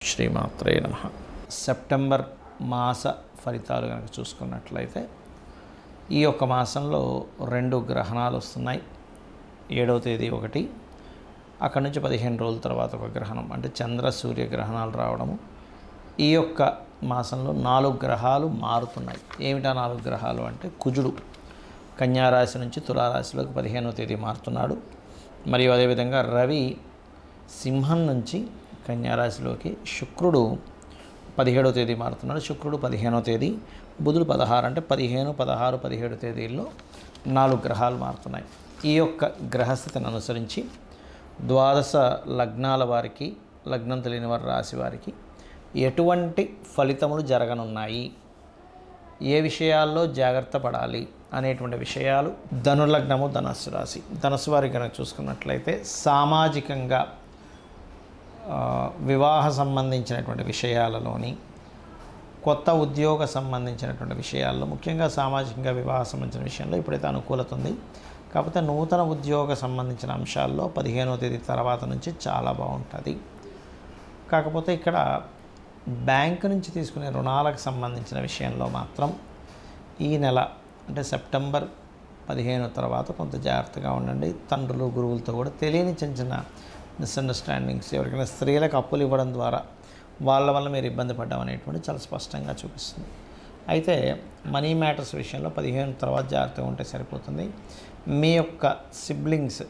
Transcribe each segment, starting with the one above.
శ్రీమాత్రే నమః. సెప్టెంబర్ మాస ఫలితాలు కనుక చూసుకున్నట్లయితే ఈ యొక్క మాసంలో 2 గ్రహణాలు వస్తున్నాయి. 7వ తేదీ ఒకటి, అక్కడి నుంచి 15 రోజుల తర్వాత ఒక గ్రహణం, అంటే చంద్ర సూర్య గ్రహణాలు రావడము. ఈ యొక్క మాసంలో 4 గ్రహాలు మారుతున్నాయి. ఏమిటా 4 గ్రహాలు అంటే, కుజుడు కన్యారాశి నుంచి తులారాశిలోకి 15వ తేదీ మారుతున్నాడు. మరియు అదేవిధంగా రవి సింహం నుంచి కన్యారాశిలోకి, శుక్రుడు 17వ తేదీ మారుతున్నాడు. శుక్రుడు 15వ తేదీ, బుధుడు 16, అంటే 15, 16, 17 తేదీల్లో 4 గ్రహాలు మారుతున్నాయి. ఈ యొక్క గ్రహస్థితిని అనుసరించి ద్వాదశ లగ్నాల వారికి, లగ్నం తెలియని వారి రాశి వారికి ఎటువంటి ఫలితములు జరగనున్నాయి, ఏ విషయాల్లో జాగ్రత్త పడాలి అనేటువంటి విషయాలు. ధనుర్లగ్నము ధనస్సు రాశి, ధనస్సు వారికి కనుక చూసుకున్నట్లయితే సామాజికంగా వివాహ సంబంధించినటువంటి విషయాలలోని, కొత్త ఉద్యోగ సంబంధించినటువంటి విషయాల్లో, ముఖ్యంగా సామాజికంగా వివాహ సంబంధించిన విషయంలో ఇప్పుడైతే అనుకూలత ఉంది. కాకపోతే నూతన ఉద్యోగ సంబంధించిన అంశాల్లో 15వ తేదీ తర్వాత నుంచి చాలా బాగుంటుంది. కాకపోతే ఇక్కడ బ్యాంకు నుంచి తీసుకునే రుణాలకు సంబంధించిన విషయంలో మాత్రం ఈ నెల, అంటే సెప్టెంబర్ 15 తర్వాత కొంత జాగ్రత్తగా ఉండండి. తండ్రులు గురువులతో కూడా తెలియని చిన్న చిన్న మిస్అండర్స్టాండింగ్స్, ఎవరికైనా స్త్రీలకు అప్పులు ఇవ్వడం ద్వారా వాళ్ళ వల్ల మీరు ఇబ్బంది పడ్డాం అనేటువంటి చాలా స్పష్టంగా చూపిస్తుంది. అయితే మనీ మ్యాటర్స్ విషయంలో 15 తర్వాత జాగ్రత్తగా ఉంటే సరిపోతుంది. మీ యొక్క సిబ్లింగ్స్,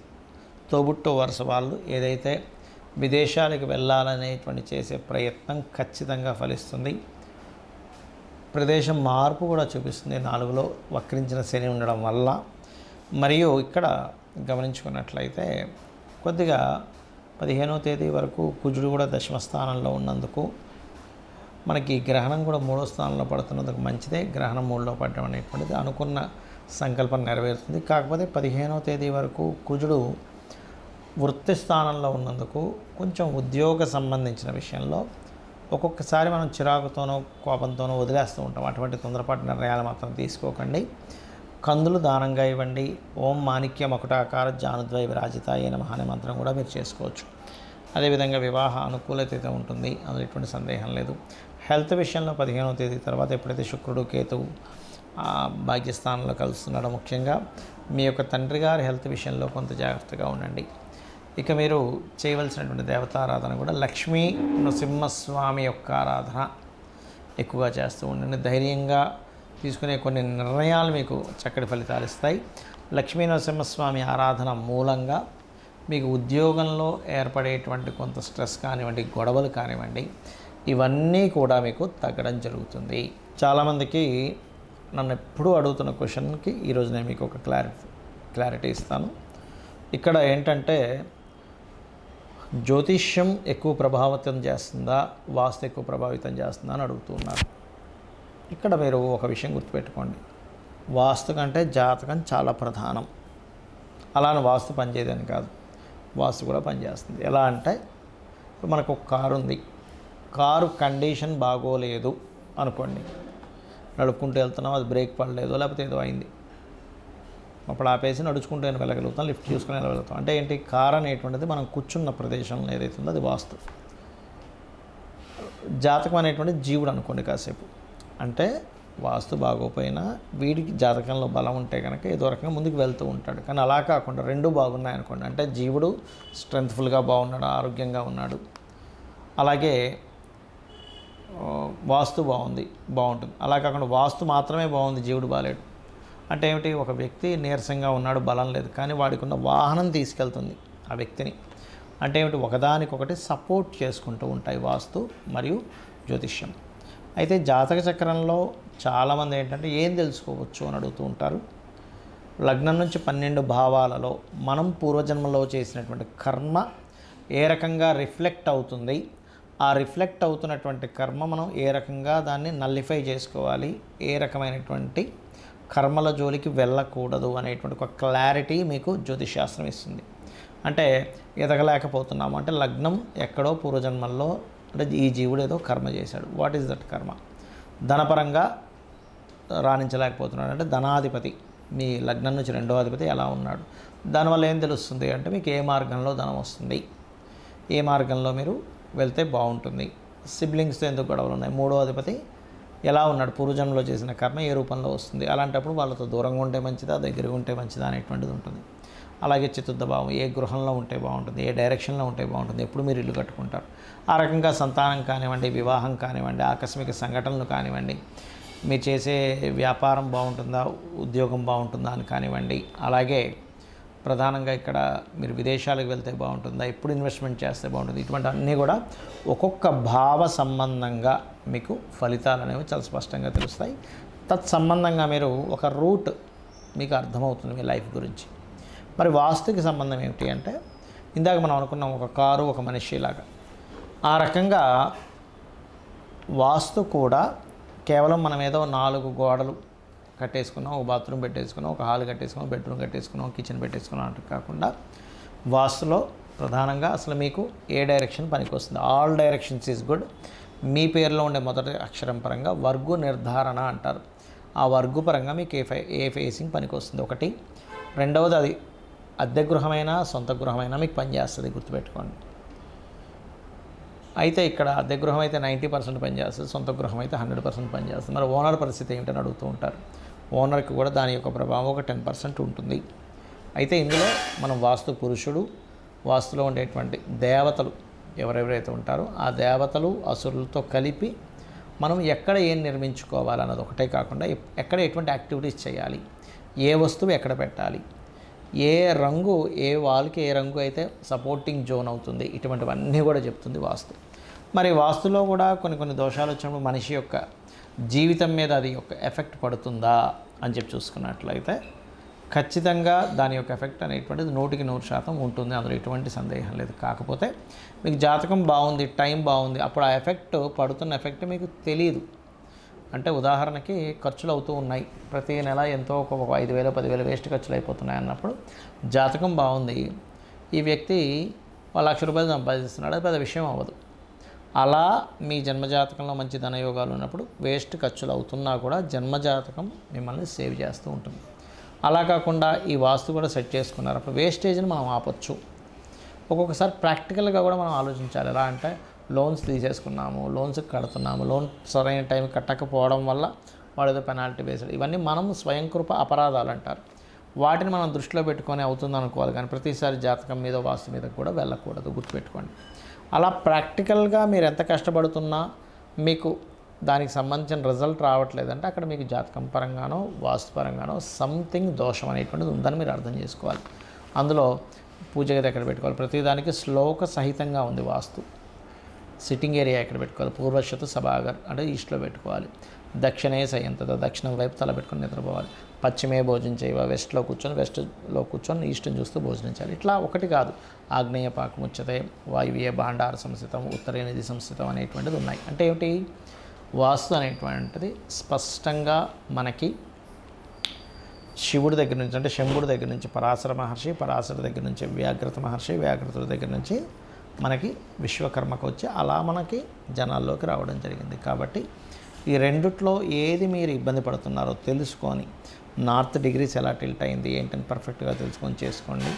తోబుట్టు వరుస వాళ్ళు ఏదైతే విదేశాలకు వెళ్ళాలనేటువంటి చేసే ప్రయత్నం ఖచ్చితంగా ఫలిస్తుంది. ప్రదేశం మార్పు కూడా చూపిస్తుంది 4లో వక్రించిన శని ఉండడం వల్ల. మరియు ఇక్కడ గమనించుకున్నట్లయితే కొద్దిగా 15వ తేదీ వరకు కుజుడు కూడా దశమ స్థానంలో ఉన్నందుకు, మనకి గ్రహణం కూడా 3వ స్థానంలో పడుతున్నందుకు మంచిదే. గ్రహణం 3లో పడడం అనేటువంటిది అనుకున్న సంకల్పం నెరవేరుతుంది. కాకపోతే 15వ తేదీ వరకు కుజుడు వృత్తి స్థానంలో ఉన్నందుకు కొంచెం ఉద్యోగ సంబంధించిన విషయంలో ఒక్కొక్కసారి మనం చిరాకుతోనో కోపంతోనో వదిలేస్తూ ఉంటాం. అటువంటి తొందరపాటు నిర్ణయాలు మాత్రం తీసుకోకండి. కందులు దానంగా ఇవ్వండి. ఓం మాణిక్య మకుటాకార జానుద్వై విరాజితాయ నమః అనే మంత్రం కూడా మీరు చేసుకోవచ్చు. అదేవిధంగా వివాహ అనుకూలత అయితే ఉంటుంది, అందులో ఎటువంటి సందేహం లేదు. హెల్త్ విషయంలో 15వ తేదీ తర్వాత ఎప్పుడైతే శుక్రుడు కేతువు భాగ్యస్థానంలో కలుస్తున్నాడో, ముఖ్యంగా మీ యొక్క తండ్రి గారి హెల్త్ విషయంలో కొంత జాగ్రత్తగా ఉండండి. ఇక మీరు చేయవలసినటువంటి దేవతారాధన కూడా లక్ష్మీ నృసింహస్వామి యొక్క ఆరాధన ఎక్కువగా చేస్తూ ఉండండి. ధైర్యంగా తీసుకునే కొన్ని నిర్ణయాలు మీకు చక్కటి ఫలితాలు ఇస్తాయి. లక్ష్మీ నరసింహస్వామి ఆరాధన మూలంగా మీకు ఉద్యోగంలో ఏర్పడేటువంటి కొంత స్ట్రెస్ కానివ్వండి, గొడవలు కానివ్వండి, ఇవన్నీ కూడా మీకు తగ్గడం జరుగుతుంది. చాలామందికి నన్ను ఎప్పుడూ అడుగుతున్న క్వశ్చన్కి ఈరోజు నేను మీకు ఒక క్లారిటీ ఇస్తాను. ఇక్కడ ఏంటంటే, జ్యోతిష్యం ఎక్కువ ప్రభావితం చేస్తుందా, వాస్తు ఎక్కువ ప్రభావితం చేస్తుందా అని అడుగుతున్నారు. ఇక్కడ మీరు ఒక విషయం గుర్తుపెట్టుకోండి, వాస్తు కంటే జాతకం చాలా ప్రధానం. అలానే వాస్తు పనిచేయదని కాదు, వాస్తు కూడా పనిచేస్తుంది. ఎలా అంటే, ఇప్పుడు మనకు ఒక కారు ఉంది, కారు కండిషన్ బాగోలేదు అనుకోండి, నడుపుకుంటూ వెళ్తున్నాం, అది బ్రేక్ పడలేదు, లేకపోతే ఏదో అయింది, అప్పుడు ఆపేసి నడుచుకుంటూ వెళ్ళగలుగుతాం, లిఫ్ట్ చూసుకుని వెళ్ళగలుగుతాం. అంటే ఏంటి, కారు అనేటువంటిది మనం కూర్చున్న ప్రదేశం ఏదైతే ఉందో అది వాస్తు. జాతకం అనేటువంటి జీవుడు అనుకోండి కాసేపు, అంటే వాస్తు బాగోపోయినా వీడికి జాతకంలో బలం ఉంటే కనుక ఏదో రకంగా ముందుకు వెళ్తూ ఉంటాడు. కానీ అలా కాకుండా 2 బాగున్నాయనుకోండి, అంటే జీవుడు స్ట్రెంగ్త్ఫుల్గా బాగున్నాడు, ఆరోగ్యంగా ఉన్నాడు, అలాగే వాస్తు బాగుంటుంది. అలా కాకుండా వాస్తు మాత్రమే బాగుంది, జీవుడు బాలేడు అంటే ఏమిటి, ఒక వ్యక్తి నీరసంగా ఉన్నాడు, బలం లేదు, కానీ వాడికి ఉన్న వాహనం తీసుకెళ్తుంది ఆ వ్యక్తిని. అంటే ఏమిటి, ఒకదానికొకటి సపోర్ట్ చేసుకుంటూ ఉంటాయి వాస్తు మరియు జ్యోతిష్యం. అయితే జాతక చక్రంలో చాలామంది ఏంటంటే ఏం తెలుసుకోవచ్చు అని అడుగుతూ ఉంటారు. లగ్నం నుంచి 12 భావాలలో మనం పూర్వజన్మలో చేసినటువంటి కర్మ ఏ రకంగా రిఫ్లెక్ట్ అవుతుంది, ఆ రిఫ్లెక్ట్ అవుతున్నటువంటి కర్మ మనం ఏ రకంగా దాన్ని నల్లిఫై చేసుకోవాలి, ఏ రకమైనటువంటి కర్మల జోలికి వెళ్ళకూడదు అనేటువంటి ఒక క్లారిటీ మీకు జ్యోతిషాస్త్రం ఇస్తుంది. అంటే ఎదగలేకపోతున్నాము అంటే లగ్నం ఎక్కడో పూర్వజన్మల్లో, అంటే ఈ జీవుడు ఏదో కర్మ చేశాడు. వాట్ ఈజ్ దట్ కర్మ? ధనపరంగా రాణించలేకపోతున్నాడు అంటే ధనాధిపతి మీ లగ్నం నుంచి 2వ అధిపతి ఎలా ఉన్నాడు, దానివల్ల ఏం తెలుస్తుంది అంటే మీకు ఏ మార్గంలో ధనం వస్తుంది, ఏ మార్గంలో మీరు వెళ్తే బాగుంటుంది సిబ్లింగ్స్తో ఎందుకు గొడవలు ఉన్నాయి, మూడో అధిపతి ఎలా ఉన్నాడు, పూర్వజన్మలో చేసిన కర్మ ఏ రూపంలో వస్తుంది, అలాంటప్పుడు వాళ్ళతో దూరంగా ఉంటే మంచిదా దగ్గరగా ఉంటే మంచిదా అనేటువంటిది ఉంటుంది. అలాగే చతుర్థ భావం ఏ గృహంలో ఉంటే బాగుంటుంది, ఏ డైరెక్షన్లో ఉంటే బాగుంటుంది, ఎప్పుడు మీరు ఇల్లు కట్టుకుంటారు, ఆ రకంగా సంతానం కానివ్వండి, వివాహం కానివ్వండి, ఆకస్మిక సంఘటనలు కానివ్వండి, మీరు చేసే వ్యాపారం బాగుంటుందా, ఉద్యోగం బాగుంటుందా అని కానివ్వండి, అలాగే ప్రధానంగా ఇక్కడ మీరు విదేశాలకు వెళ్తే బాగుంటుందా, ఎప్పుడు ఇన్వెస్ట్మెంట్ చేస్తే బాగుంటుంది, ఇటువంటి అన్నీ కూడా ఒక్కొక్క భావ సంబంధంగా మీకు ఫలితాలు అనేవి చాలా స్పష్టంగా తెలుస్తాయి. తత్సంబంధంగా మీరు ఒక రూట్ మీకు అర్థమవుతుంది మీ లైఫ్ గురించి. మరి వాస్తుకి సంబంధం ఏమిటి అంటే, ఇందాక మనం అనుకున్నాం ఒక కారు ఒక మనిషి లాగా, ఆ రకంగా వాస్తు కూడా కేవలం మనం ఏదో 4 గోడలు కట్టేసుకున్నాం, ఒక బాత్రూమ్ పెట్టేసుకున్నాం, ఒక హాల్ కట్టేసుకున్నాం, బెడ్రూమ్ కట్టేసుకున్నాం, కిచెన్ పెట్టేసుకున్నాం అంటే కాకుండా వాస్తులో ప్రధానంగా అసలు మీకు ఏ డైరెక్షన్ పనికి వస్తుంది, ఆల్ డైరెక్షన్స్ ఈజ్ గుడ్. మీ పేరులో ఉండే మొదటి అక్షరం పరంగా వర్గు నిర్ధారణ అంటారు. ఆ వర్గు పరంగా మీకు ఏ ఫేసింగ్ పనికి వస్తుంది ఒకటి. రెండవది అది అద్దె గృహమైనా సొంత గృహమైనా మీకు పనిచేస్తుంది, గుర్తుపెట్టుకోండి. అయితే ఇక్కడ అద్దె గృహం అయితే 90% పనిచేస్తుంది, సొంత గృహం అయితే 100% పనిచేస్తుంది. మరి ఓనర్ పరిస్థితి ఏమిటని అడుగుతూ ఉంటారు. ఓనర్కి కూడా దాని యొక్క ప్రభావం ఒక 10% ఉంటుంది. అయితే ఇందులో మనం వాస్తు పురుషుడు, వాస్తులో ఉండేటువంటి దేవతలు ఎవరెవరైతే ఉంటారో ఆ దేవతలు అసురులతో కలిపి మనం ఎక్కడ ఏం నిర్మించుకోవాలన్నది ఒకటే కాకుండా ఎక్కడ ఎటువంటి యాక్టివిటీస్ చేయాలి, ఏ వస్తువు ఎక్కడ పెట్టాలి, ఏ రంగు ఏ వాల్కి ఏ రంగు అయితే సపోర్టింగ్ జోన్ అవుతుంది, ఇటువంటివన్నీ కూడా చెప్తుంది వాస్తు. మరి వాస్తులో కూడా కొన్ని దోషాలు వచ్చినప్పుడు మనిషి యొక్క జీవితం మీద అది యొక్క ఎఫెక్ట్ పడుతుందా అని చెప్పి చూసుకున్నట్లయితే ఖచ్చితంగా దాని యొక్క ఎఫెక్ట్ అనేటువంటిది 100% ఉంటుంది, అందులో ఎటువంటి సందేహం లేదు. కాకపోతే మీకు జాతకం బాగుంది, టైం బాగుంది, అప్పుడు ఆ ఎఫెక్ట్ పడుతున్న ఎఫెక్ట్ మీకు తెలియదు. అంటే ఉదాహరణకి ఖర్చులు అవుతూ ఉన్నాయి, ప్రతి నెల ఎంతో ఒక 5,000 10,000 వేస్ట్ ఖర్చులు అయిపోతున్నాయి అన్నప్పుడు జాతకం బాగుంది, ఈ వ్యక్తి 1,00,000 రూపాయలు సంపాదిస్తున్నాడు, అది పెద్ద విషయం అవ్వదు. అలా మీ జన్మజాతకంలో మంచి ధనయోగాలు ఉన్నప్పుడు వేస్ట్ ఖర్చులు అవుతున్నా కూడా జన్మజాతకం మిమ్మల్ని సేవ్ చేస్తూ ఉంటుంది. అలా కాకుండా ఈ వాస్తు కూడా సెట్ చేసుకున్నారు, అప్పుడు వేస్టేజ్ని మనం ఆపొచ్చు. ఒక్కొక్కసారి ప్రాక్టికల్గా కూడా మనం ఆలోచించాలి. ఎలా అంటే లోన్స్ తీసేసుకున్నాము, లోన్స్ కడుతున్నాము, లోన్ సరైన టైం కట్టకపోవడం వల్ల వాడు ఏదో పెనాల్టీ వేసాడు, ఇవన్నీ మనం స్వయంకృప అపరాధాలు అంటారు. వాటిని మనం దృష్టిలో పెట్టుకొని అవుతుంది అనుకోవాలి, కానీ ప్రతిసారి జాతకం మీద వాస్తు మీద కూడా వెళ్ళకూడదు, గుర్తుపెట్టుకోండి. అలా ప్రాక్టికల్గా మీరు ఎంత కష్టపడుతున్నా మీకు దానికి సంబంధించిన రిజల్ట్ రావట్లేదంటే అక్కడ మీకు జాతకం పరంగానో వాస్తు పరంగానో సంథింగ్ దోషం అనేటువంటిది ఉందని మీరు అర్థం చేసుకోవాలి. అందులో పూజ గది ఎక్కడ పెట్టుకోవాలి, ప్రతిదానికి శ్లోక సహితంగా ఉంది వాస్తు. సిట్టింగ్ ఏరియా ఎక్కడ పెట్టుకోవాలి, పూర్వశతు సభాగర్ అంటే ఈస్ట్లో పెట్టుకోవాలి, దక్షిణే సయంతత దక్షిణం వైపు తల పెట్టుకొని నిద్రపోవాలి, పశ్చిమే భోజనం చేయవ వెస్ట్లో కూర్చొని ఈస్ట్ని చూస్తూ భోజనం చేయాలి. ఇట్లా ఒకటి కాదు, ఆగ్నేయ పాకముచ్యతే, వాయువ్య భాండార సంస్థితం, ఉత్తరే నిధి సంస్థితం అనేటువంటిది ఉన్నాయి. అంటే ఏమిటి, వాస్తు అనేటువంటిది స్పష్టంగా మనకి శివుడి దగ్గర నుంచి అంటే శంభుడి దగ్గర నుంచి పరాశర మహర్షి, పరాశర దగ్గర నుంచి వ్యాఘ్రత మహర్షి, వ్యాఘ్రతుల దగ్గర నుంచి మనకి విశ్వకర్మకు వచ్చి అలా మనకి జనాల్లోకి రావడం జరిగింది. కాబట్టి ఈ రెండిట్లో ఏది మీరు ఇబ్బంది పడుతున్నారో తెలుసుకొని నార్త్ డిగ్రీస్ ఎలా టిల్ట్ అయింది ఏంటని పర్ఫెక్ట్గా తెలుసుకొని చేసుకోండి.